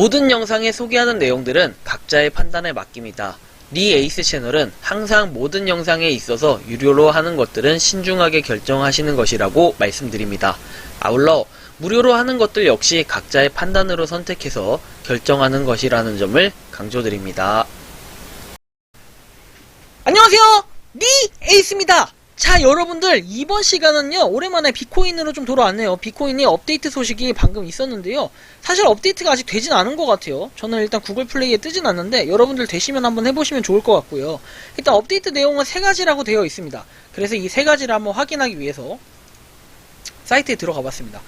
모든 영상에 소개하는 내용들은 각자의 판단에 맡깁니다. 리 에이스 채널은 항상 모든 영상에 있어서 유료로 하는 것들은 신중하게 결정하시는 것이라고 말씀드립니다. 아울러 무료로 하는 것들 역시 각자의 판단으로 선택해서 결정하는 것이라는 점을 강조드립니다. 안녕하세요, 리 에이스입니다. 자, 여러분들, 이번 시간은요 오랜만에 비코인으로 좀 돌아왔네요. 비코인이 업데이트 소식이 방금 있었는데요, 사실 업데이트가 아직 되진 않은 것 같아요. 저는 일단 구글 플레이에 뜨진 않는데 여러분들 되시면 한번 해보시면 좋을 것 같고요. 일단 업데이트 내용은 3가지라고 되어 있습니다. 그래서 이 3가지를 한번 확인하기 위해서 사이트에 들어가 봤습니다.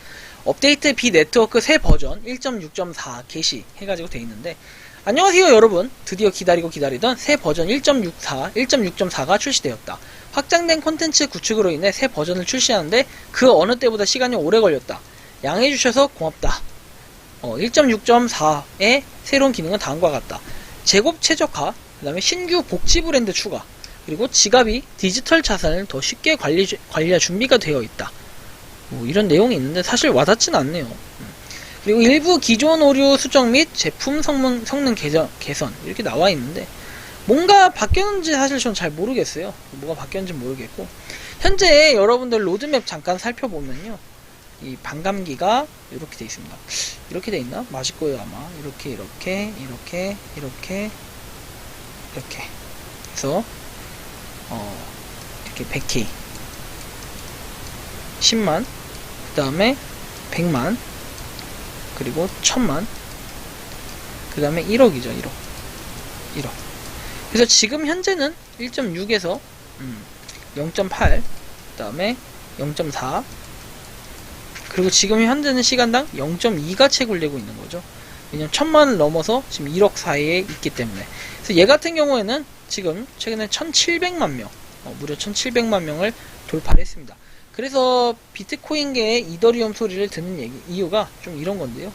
업데이트 비 네트워크 새 버전 1.6.4 게시 해가지고 되어 있는데, 안녕하세요 여러분, 드디어 기다리고 기다리던 새 버전 1.6.4가 출시되었다. 확장된 콘텐츠 구축으로 인해 새 버전을 출시하는데 그 어느 때보다 시간이 오래 걸렸다. 양해해주셔서 고맙다. 1.6.4의 새로운 기능은 다음과 같다. 제곱 최적화, 그 다음에 신규 복지 브랜드 추가, 그리고 지갑이 디지털 자산을 더 쉽게 관리할 준비가 되어 있다. 이런 내용이 있는데 사실 와닿진 않네요. 그리고 일부 기존 오류 수정 및 제품 성능 개선 이렇게 나와 있는데 뭔가 바뀌었는지 사실 전 잘 모르겠어요. 뭐가 바뀌었는지 모르겠고, 현재 여러분들 로드맵 잠깐 살펴보면요, 이 반감기가 이렇게 돼 있습니다. 이렇게 돼 있나? 맞을 거예요 아마. 이렇게 그래서 이렇게 100K 10만, 그 다음에 100만, 그리고 1000만, 그 다음에 1억이죠. 1억. 그래서 지금 현재는 1.6에서 0.8, 그 다음에 0.4, 그리고 지금 현재는 시간당 0.2가 채굴되고 있는 거죠. 왜냐면 1000만을 넘어서 지금 1억 사이에 있기 때문에. 그래서 얘 같은 경우에는 지금 최근에 1700만 명, 무려 1700만 명을 돌파를 했습니다. 그래서 비트코인계의 이더리움 소리를 듣는 이유가 좀 이런 건데요.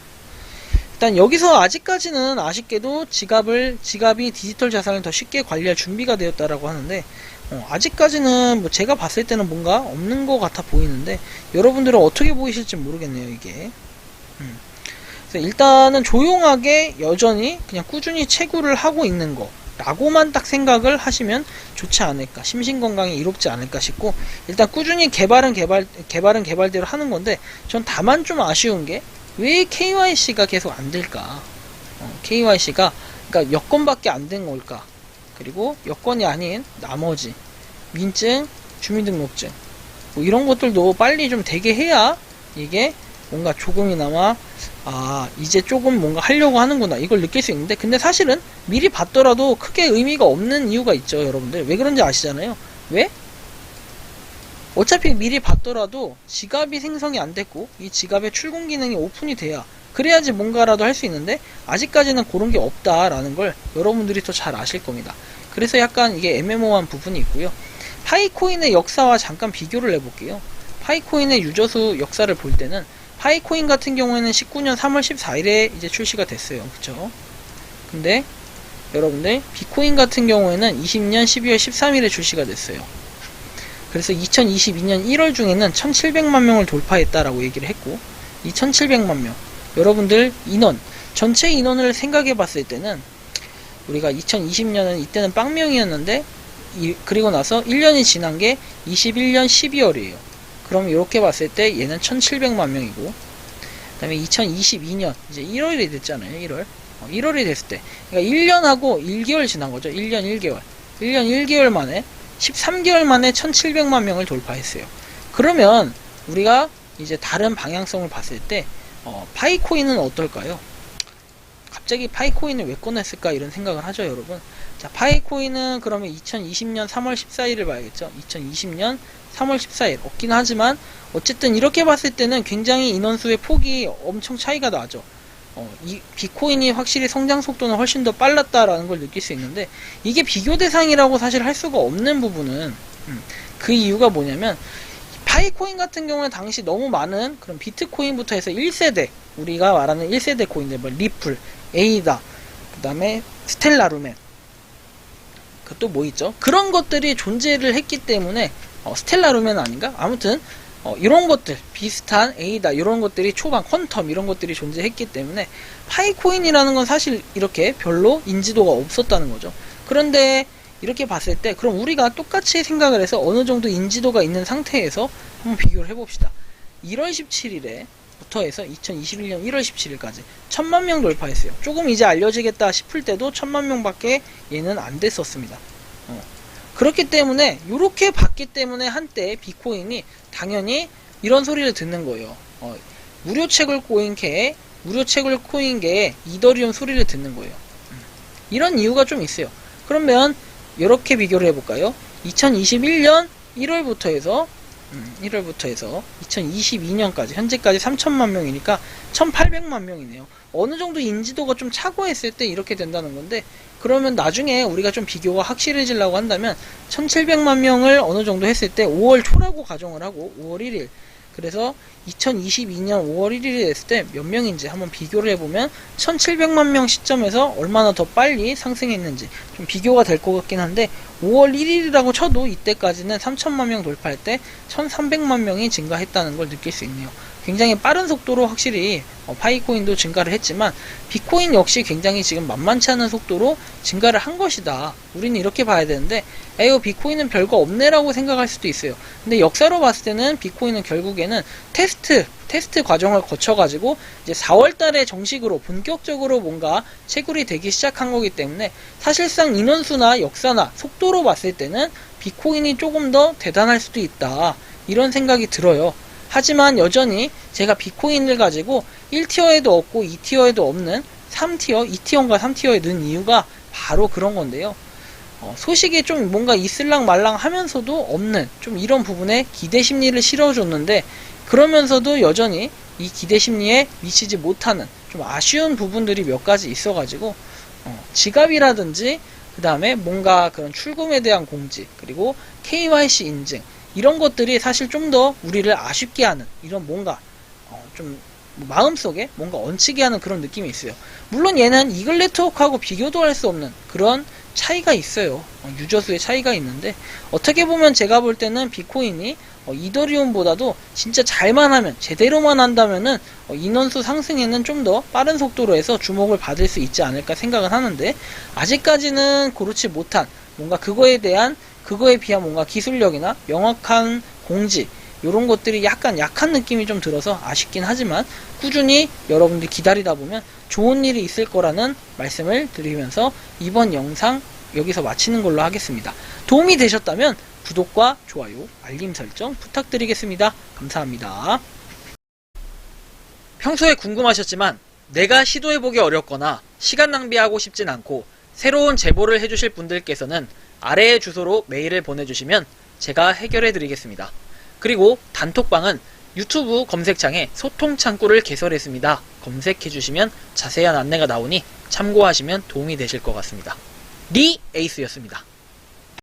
일단 여기서 아직까지는 아쉽게도 지갑이 디지털 자산을 더 쉽게 관리할 준비가 되었다라고 하는데, 아직까지는 뭐 제가 봤을 때는 뭔가 없는 것 같아 보이는데 여러분들은 어떻게 보이실지 모르겠네요 이게. 그래서 일단은 조용하게 여전히 그냥 꾸준히 채굴을 하고 있는 거 라고만 딱 생각을 하시면 좋지 않을까, 심신건강에 이롭지 않을까 싶고, 일단 꾸준히 개발은 개발대로 하는 건데, 전 다만 좀 아쉬운 게 왜 KYC가 계속 안 될까? KYC가 그러니까 여권밖에 안 된 걸까? 그리고 여권이 아닌 나머지 민증, 주민등록증 뭐 이런 것들도 빨리 좀 되게 해야 이게 뭔가 조금이나마 이제 조금 뭔가 하려고 하는구나 이걸 느낄 수 있는데, 근데 사실은 미리 봤더라도 크게 의미가 없는 이유가 있죠. 여러분들 왜 그런지 아시잖아요. 왜? 어차피 미리 봤더라도 지갑이 생성이 안 됐고 이 지갑의 출금 기능이 오픈이 돼야, 그래야지 뭔가라도 할 수 있는데 아직까지는 그런 게 없다라는 걸 여러분들이 더 잘 아실 겁니다. 그래서 약간 이게 애매모호한 부분이 있고요. 파이코인의 역사와 잠깐 비교를 해볼게요. 파이코인의 유저수 역사를 볼 때는 파이코인 같은 경우에는 19년 3월 14일에 이제 출시가 됐어요. 그쵸? 근데 여러분들 비코인 같은 경우에는 20년 12월 13일에 출시가 됐어요. 그래서 2022년 1월 중에는 1700만 명을 돌파했다라고 얘기를 했고, 이 1700만 명 여러분들 전체 인원을 생각해 봤을 때는 우리가 2020년은 이때는 빵명이었는데 그리고 나서 1년이 지난 게 21년 12월이에요. 그럼 이렇게 봤을 때 얘는 1700만 명이고, 그 다음에 2022년 이제 1월이 됐잖아요. 1월이 됐을 때 그러니까 1년하고 1개월 지난 거죠. 1년 1개월 만에 13개월 만에 1700만 명을 돌파했어요. 그러면 우리가 이제 다른 방향성을 봤을 때 파이코인은 어떨까요? 갑자기 파이코인을 왜 꺼냈을까 이런 생각을 하죠 여러분. 자, 파이코인은 그러면 2020년 3월 14일을 봐야겠죠. 2020년 3월 14일 없긴 하지만 어쨌든 이렇게 봤을 때는 굉장히 인원수의 폭이 엄청 차이가 나죠. 이 비코인이 확실히 성장 속도는 훨씬 더 빨랐다라는 걸 느낄 수 있는데, 이게 비교 대상이라고 사실 할 수가 없는 부분은 그 이유가 뭐냐면, 파이코인 같은 경우는 당시 너무 많은 그런 비트코인부터 해서 1세대, 우리가 말하는 1세대 코인들, 뭐 리플, 에이다, 그 다음에 스텔라루멘, 그 또 뭐 있죠? 그런 것들이 존재를 했기 때문에 스텔라루멘 아닌가? 아무튼 이런 것들 비슷한 에이다 이런 것들이 초반 퀀텀 이런 것들이 존재했기 때문에 파이코인이라는 건 사실 이렇게 별로 인지도가 없었다는 거죠. 그런데 이렇게 봤을 때 그럼 우리가 똑같이 생각을 해서 어느 정도 인지도가 있는 상태에서 한번 비교를 해봅시다. 1월 17일에 부터 해서 2021년 1월 17일까지 1000만 명 돌파했어요. 조금 이제 알려지겠다 싶을 때도 1000만 명밖에 얘는 안 됐었습니다. 그렇기 때문에 이렇게 봤기 때문에 한때 비코인이 당연히 이런 소리를 듣는 거예요. 무료 채굴 코인계에 이더리움 소리를 듣는 거예요. 이런 이유가 좀 있어요. 그러면 이렇게 비교를 해볼까요? 2021년 1월부터 해서 2022년까지 현재까지 3천만 명이니까 1800만 명이네요. 어느 정도 인지도가 좀 차고 했을 때 이렇게 된다는 건데, 그러면 나중에 우리가 좀 비교가 확실해지려고 한다면 1700만 명을 어느 정도 했을 때 5월 초라고 가정을 하고 5월 1일, 그래서 2022년 5월 1일이 됐을 때 몇 명인지 한번 비교를 해보면 1700만 명 시점에서 얼마나 더 빨리 상승했는지 좀 비교가 될 것 같긴 한데, 5월 1일이라고 쳐도 이때까지는 3000만 명 돌파할 때 1300만 명이 증가했다는 걸 느낄 수 있네요. 굉장히 빠른 속도로 확실히 파이코인도 증가를 했지만 비코인 역시 굉장히 지금 만만치 않은 속도로 증가를 한 것이다. 우리는 이렇게 봐야 되는데, 비코인은 별거 없네라고 생각할 수도 있어요. 근데 역사로 봤을 때는 비코인은 결국에는 테스트 과정을 거쳐가지고 이제 4월달에 정식으로 본격적으로 뭔가 채굴이 되기 시작한 거기 때문에 사실상 인원수나 역사나 속도로 봤을 때는 비코인이 조금 더 대단할 수도 있다. 이런 생각이 들어요. 하지만 여전히 제가 비코인을 가지고 1티어에도 없고 2티어에도 없는 3티어, 2티어인가 3티어에 넣은 이유가 바로 그런 건데요. 소식이 좀 뭔가 있을랑 말랑 하면서도 없는 좀 이런 부분에 기대 심리를 실어줬는데, 그러면서도 여전히 이 기대 심리에 미치지 못하는 좀 아쉬운 부분들이 몇 가지 있어가지고 지갑이라든지 그 다음에 뭔가 그런 출금에 대한 공지, 그리고 KYC 인증, 이런 것들이 사실 좀 더 우리를 아쉽게 하는 이런 뭔가 좀 마음속에 뭔가 얹히게 하는 그런 느낌이 있어요. 물론 얘는 이글 네트워크하고 비교도 할 수 없는 그런 차이가 있어요. 유저 수의 차이가 있는데, 어떻게 보면 제가 볼 때는 비코인이 이더리움보다도 진짜 잘만 하면, 제대로만 한다면은 인원수 상승에는 좀 더 빠른 속도로 해서 주목을 받을 수 있지 않을까 생각은 하는데, 아직까지는 그렇지 못한 뭔가 그거에 비한 뭔가 기술력이나 명확한 공지, 이런 것들이 약간 약한 느낌이 좀 들어서 아쉽긴 하지만 꾸준히 여러분들이 기다리다 보면 좋은 일이 있을 거라는 말씀을 드리면서 이번 영상 여기서 마치는 걸로 하겠습니다. 도움이 되셨다면 구독과 좋아요, 알림 설정 부탁드리겠습니다. 감사합니다. 평소에 궁금하셨지만 내가 시도해보기 어렵거나 시간 낭비하고 싶진 않고 새로운 제보를 해주실 분들께서는 아래의 주소로 메일을 보내주시면 제가 해결해드리겠습니다. 그리고 단톡방은 유튜브 검색창에 소통 창구를 개설했습니다. 검색해주시면 자세한 안내가 나오니 참고하시면 도움이 되실 것 같습니다. 리 에이스였습니다.